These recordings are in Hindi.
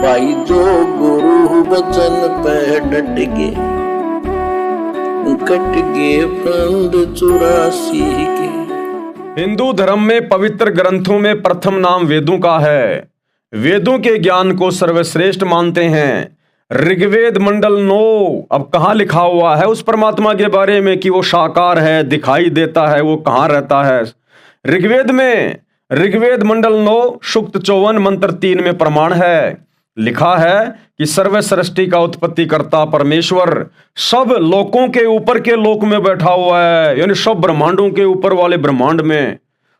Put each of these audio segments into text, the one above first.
भाई जो गुरु वचन पे डट गए, कट गए फंद 84 के। हिंदू धर्म में पवित्र ग्रंथों में प्रथम नाम वेदों का है। वेदों के ज्ञान को सर्वश्रेष्ठ मानते हैं। ऋग्वेद मंडल 9 अब कहाँ लिखा हुआ है उस परमात्मा के बारे में कि वो साकार है, दिखाई देता है, वो कहाँ रहता है। ऋग्वेद में ऋग्वेद मंडल 9 सूक्त 54 मंत्र 3 में प्रमाण है, लिखा है कि सर्व सृष्टि का उत्पत्ति करता परमेश्वर सब लोकों के ऊपर के लोक में बैठा हुआ है, यानी सब ब्रह्मांडों के ऊपर वाले ब्रह्मांड में,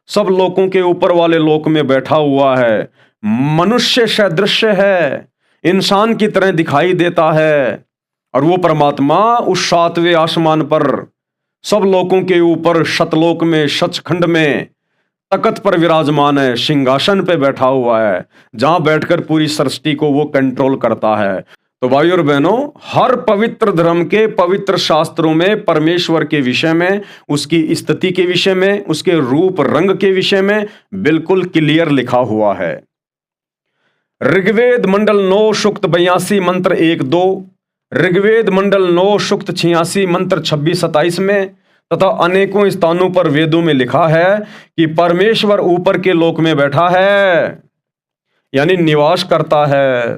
सब लोकों के ऊपर वाले लोक में बैठा हुआ है। मनुष्य सदृश्य है, इंसान की तरह दिखाई देता है, और वो परमात्मा उस 7वें आसमान पर सब लोकों के ऊपर सतलोक में, सचखंड में तख्त पर विराजमान है, सिंहासन पे बैठा हुआ है, जहां बैठकर पूरी सृष्टि को वो कंट्रोल करता है। तो भाई और बहनों, हर पवित्र धर्म के पवित्र शास्त्रों में परमेश्वर के विषय में, उसकी स्थिति के विषय में, उसके रूप रंग के विषय में बिल्कुल क्लियर लिखा हुआ है। ऋग्वेद मंडल 9 सूक्त 82 मंत्र 1-2, ऋग्वेद मंडल 9 सूक्त 86 मंत्र 26-27 में तथा अनेकों स्थानों पर वेदों में लिखा है कि परमेश्वर ऊपर के लोक में बैठा है, यानी निवास करता है।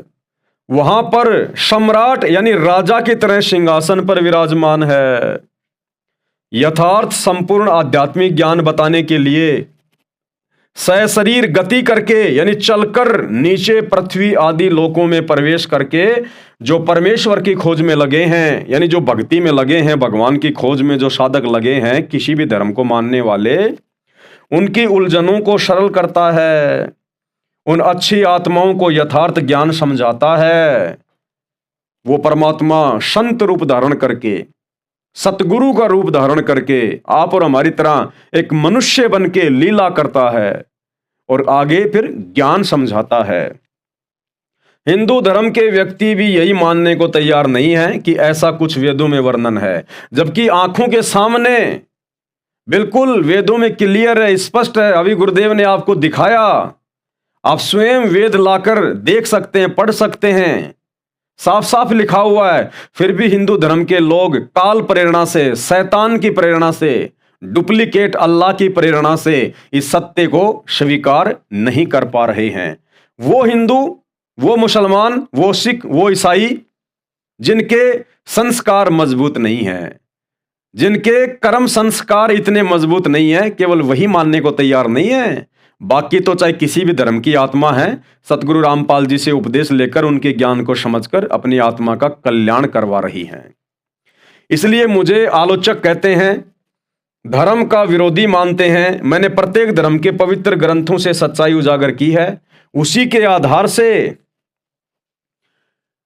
वहां पर सम्राट यानी राजा की तरह सिंहासन पर विराजमान है। यथार्थ संपूर्ण आध्यात्मिक ज्ञान बताने के लिए सशरीर गति करके यानी चलकर नीचे पृथ्वी आदि लोकों में प्रवेश करके जो परमेश्वर की खोज में लगे हैं, यानी जो भक्ति में लगे हैं, भगवान की खोज में जो साधक लगे हैं, किसी भी धर्म को मानने वाले, उनकी उलझनों को सरल करता है, उन अच्छी आत्माओं को यथार्थ ज्ञान समझाता है। वो परमात्मा संत रूप धारण करके, सतगुरु का रूप धारण करके आप और हमारी तरह एक मनुष्य बन के लीला करता है और आगे फिर ज्ञान समझाता है। हिंदू धर्म के व्यक्ति भी यही मानने को तैयार नहीं है कि ऐसा कुछ वेदों में वर्णन है, जबकि आंखों के सामने बिल्कुल वेदों में क्लियर है, स्पष्ट है। अभी गुरुदेव ने आपको दिखाया, आप स्वयं वेद लाकर देख सकते हैं, पढ़ सकते हैं, साफ साफ लिखा हुआ है। फिर भी हिंदू धर्म के लोग काल प्रेरणा से, शैतान की प्रेरणा से, डुप्लीकेट अल्लाह की प्रेरणा से इस सत्य को स्वीकार नहीं कर पा रहे हैं। वो हिंदू, वो मुसलमान, वो सिख, वो ईसाई जिनके संस्कार मजबूत नहीं हैं, जिनके कर्म संस्कार इतने मजबूत नहीं है, केवल वही मानने को तैयार नहीं है। बाकी तो चाहे किसी भी धर्म की आत्मा है, सतगुरु रामपाल जी से उपदेश लेकर उनके ज्ञान को समझकर अपनी आत्मा का कल्याण करवा रही हैं। इसलिए मुझे आलोचक कहते हैं, धर्म का विरोधी मानते हैं। मैंने प्रत्येक धर्म के पवित्र ग्रंथों से सच्चाई उजागर की है, उसी के आधार से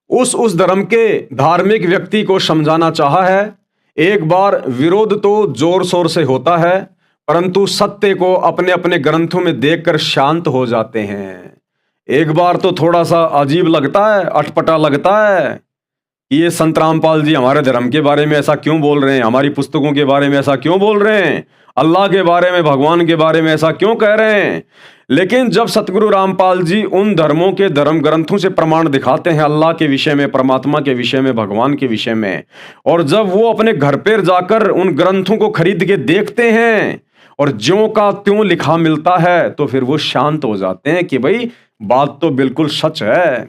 उस धर्म के धार्मिक व्यक्ति को समझाना चाहा है। एक बार विरोध तो जोर शोर से होता है, परंतु सत्य को अपने अपने ग्रंथों में देखकर शांत हो जाते हैं। एक बार तो थोड़ा सा अजीब लगता है, अटपटा लगता है, ये संत रामपाल जी हमारे धर्म के बारे में ऐसा क्यों बोल रहे हैं, हमारी पुस्तकों के बारे में ऐसा क्यों बोल रहे हैं, अल्लाह के बारे में, भगवान के बारे में ऐसा क्यों कह रहे हैं। लेकिन जब सतगुरु रामपाल जी उन धर्मों के धर्म ग्रंथों से प्रमाण दिखाते हैं अल्लाह के विषय में, परमात्मा के विषय में, भगवान के विषय में, और जब वो अपने घर पर जाकर उन ग्रंथों को खरीद के देखते हैं और ज्यों का त्यों लिखा मिलता है, तो फिर वो शांत हो जाते हैं कि भाई बात तो बिल्कुल सच है।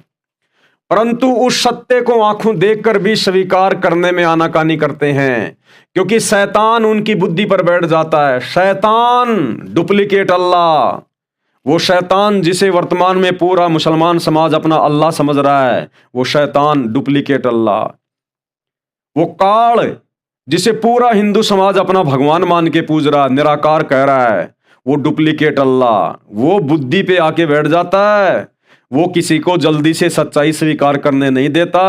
परंतु उस सत्य को आंखों देखकर भी स्वीकार करने में आनाकानी करते हैं, क्योंकि शैतान उनकी बुद्धि पर बैठ जाता है। शैतान डुप्लीकेट अल्लाह, वो शैतान जिसे वर्तमान में पूरा मुसलमान समाज अपना अल्लाह समझ रहा है, वो शैतान डुप्लीकेट अल्लाह। वो काल जिसे पूरा हिंदू समाज अपना भगवान मान के पूज रहा, निराकार कह रहा है, वो डुप्लीकेट अल्लाह, वो बुद्धि पे आके बैठ जाता है। वो किसी को जल्दी से सच्चाई स्वीकार करने नहीं देता,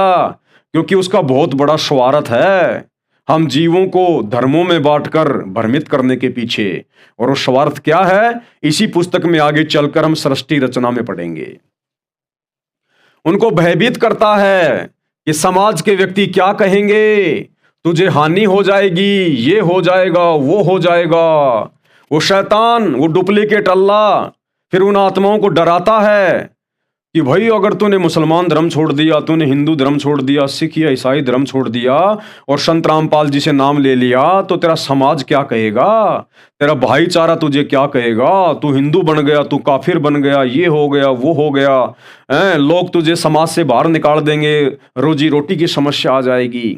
क्योंकि उसका बहुत बड़ा स्वार्थ है हम जीवों को धर्मों में बांटकर भ्रमित करने के पीछे। और वो स्वार्थ क्या है, इसी पुस्तक में आगे चलकर हम सृष्टि रचना में पढ़ेंगे। उनको भयभीत करता है कि समाज के व्यक्ति क्या कहेंगे, तुझे हानि हो जाएगी, ये हो जाएगा, वो हो जाएगा। वो शैतान, वो डुप्लीकेट अल्लाह फिर उन आत्माओं को डराता है, कि भाई अगर तूने मुसलमान धर्म छोड़ दिया, तूने हिंदू धर्म छोड़ दिया, सिख या ईसाई धर्म छोड़ दिया और संत रामपाल जी से नाम ले लिया, तो तेरा समाज क्या कहेगा, तेरा भाईचारा तुझे क्या कहेगा, तू हिंदू बन गया, तू काफिर बन गया, ये हो गया, वो हो गया, लोग तुझे समाज से बाहर निकाल देंगे, रोजी रोटी की समस्या आ जाएगी।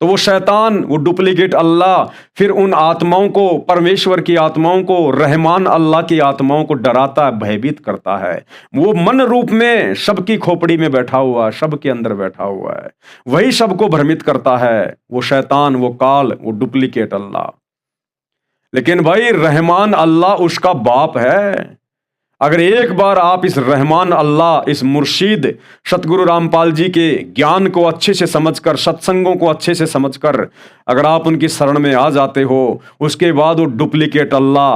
तो वो शैतान, वो डुप्लीकेट अल्लाह फिर उन आत्माओं को, परमेश्वर की आत्माओं को, रहमान अल्लाह की आत्माओं को डराता है, भयभीत करता है। वो मन रूप में सबकी खोपड़ी में बैठा हुआ है, सबके अंदर बैठा हुआ है, वही सबको भ्रमित करता है, वो शैतान, वो काल, वो डुप्लीकेट अल्लाह। लेकिन भाई रहमान अल्लाह उसका बाप है। अगर एक बार आप इस रहमान अल्लाह, इस मुर्शीद सतगुरु रामपाल जी के ज्ञान को अच्छे से समझकर, सत्संगों को अच्छे से समझकर अगर आप उनकी शरण में आ जाते हो, उसके बाद वो डुप्लीकेट अल्लाह,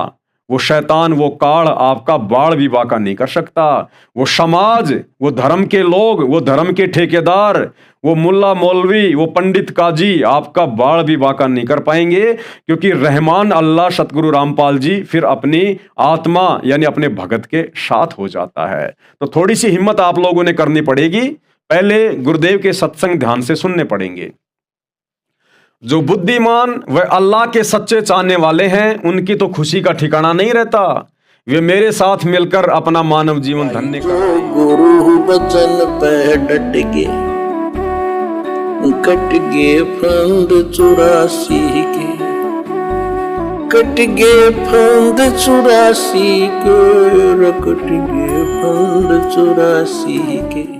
वो शैतान, वो काल आपका बाड़ भी बाका नहीं कर सकता। वो समाज, वो धर्म के लोग, वो धर्म के ठेकेदार, वो मुल्ला मौलवी, वो पंडित काजी आपका बाड़ भी बाका नहीं कर पाएंगे, क्योंकि रहमान अल्लाह सतगुरु रामपाल जी फिर अपनी आत्मा यानी अपने भगत के साथ हो जाता है। तो थोड़ी सी हिम्मत आप लोगों ने करनी पड़ेगी, पहले गुरुदेव के सत्संग ध्यान से सुनने पड़ेंगे। जो बुद्धिमान व अल्लाह के सच्चे चाहने वाले हैं, उनकी तो खुशी का ठिकाना नहीं रहता। वे मेरे साथ मिलकर अपना मानव जीवन धन्य कर रहे हैं। गुरु बचन पे डट के कट गए फंद 84 के, कट गए फंद 84 के, कट गए फंद 84 के।